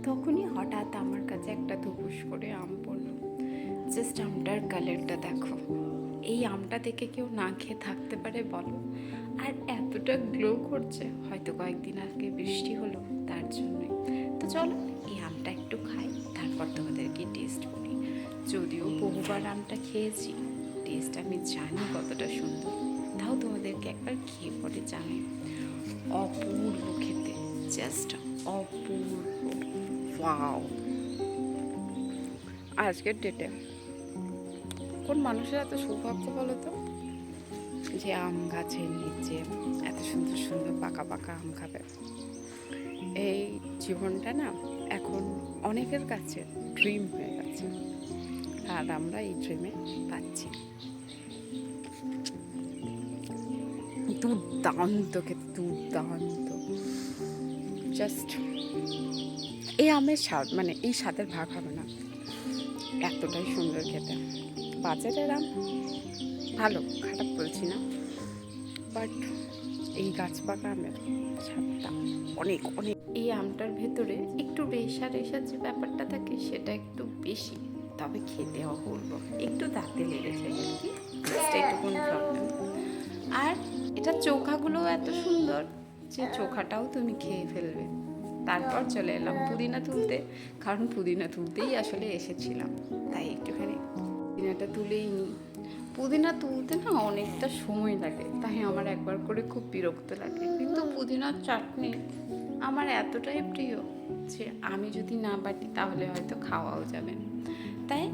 তখনই হঠাৎ আমার কাছে একটা ধুপুস করে আম পড়লো। জাস্ট আমটার কালারটা দেখো, এই আমটা দেখে কেউ না খেয়ে থাকতে পারে বলো? আর এতটা গ্লো করছে, হয়তো কয়েকদিন আগে বৃষ্টি হলো তার জন্যই। তো চলো এই আমটা একটু খাই, তারপর তোমাদেরকে টেস্ট করি। যদিও বহুবার আমটা খেয়েছি, টেস্ট আমি জানি কতটা সুন্দর, তাও তোমাদেরকে একবার খেয়ে পরে জানাই। অপূর্ব খেতে, জাস্ট অপূর্ব। ওয়াও! আজকের ডেটে কোন মানুষের এত সৌভাগ্য বলো তো, যে আম গাছের নিচে এত সুন্দর সুন্দর পাকা পাকা আম খাবে। এই জীবনটা না এখন অনেকের কাছে ড্রিম হয়ে গেছে, আর আমরা এই ড্রিমে পাচ্ছি। দুর্দান্ত খেতে, দুর্দান্ত। জাস্ট এই আমের স্বাদ, মানে এই স্বাদের ভাগ হবে না, এতটাই সুন্দর খেতে। বাজারের আম ভালো, খারাপ বলছি না, বাট এই গাছ পাকা আমের স্বাদটা অনেক অনেক। এই আমটার ভেতরে একটু রেশা রেশা যে ব্যাপারটা থাকে সেটা একটু বেশি, তবে খেতে অপূর্ব। একটু দাঁতে লেগেছে আর কি, জাস্ট এইটুকুন প্রবলেম। আর এটা চোখাগুলো এত সুন্দর যে চোখাটাও তুমি খেয়ে ফেলবে। তারপর চলে এলাম পুদিনা তুলতে, কারণ পুদিনা তুলতেই আসলে এসেছিলাম, তাই একটুখানি পুদিনাটা তুলেই নিই। পুদিনা তুলতে না অনেকটা সময় লাগে, তাই আমার একবার করে খুব বিরক্ত লাগে। কিন্তু পুদিনার চাটনি আমার এতটাই প্রিয় যে আমি যদি না বাটি তাহলে হয়তো খাওয়াও যাবে না। তাই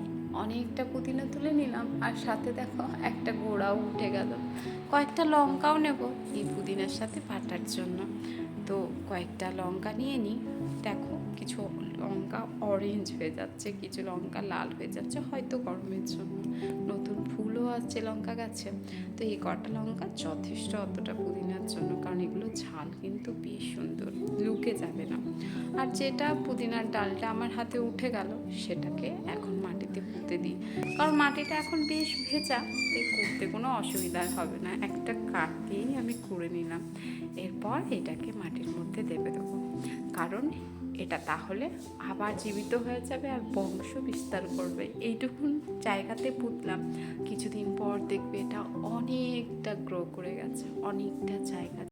অনেকটা পুদিনা তুলে নিলাম, আর সাথে দেখো একটা গোড়াও উঠে গেল। কয়েকটা লঙ্কাও নেব এই পুদিনার সাথে বাটার জন্য। তো কয়েকটা লঙ্কা নিয়ে নিই। দেখো কিছু লঙ্কা অরেঞ্জ হয়ে যাচ্ছে, কিছু লঙ্কা লাল হয়ে যাচ্ছে, হয়তো গরমের জন্য। নতুন ফুলও আছে লঙ্কা গাছে, তো এই কটা লঙ্কা যথেষ্ট অতটা পুদিনার জন্য, কারণ এগুলো ঝাল কিন্তু বেশ সুন্দর, লুকে যাবে না। আর যেটা পুদিনার ডালটা আমার হাতে উঠে গেল, সেটাকে এখন মাটিতে পুঁতে দিই, কারণ মাটিটা এখন বেশ ভেজা, তাই করতে কোনো অসুবিধা হবে না। একটা কাঠ দিয়েই আমি করে নিলাম। এরপর এটাকে মাটির মধ্যে দেবে দেবো, কারণ এটা তাহলে আবার জীবিত হয়ে যাবে আর বংশ বিস্তার করবে। এইটুকুন জায়গাতে পুঁতলাম, কিছুদিন পর দেখবে এটা অনেকটা গ্রো করে গেছে, অনেকটা জায়গা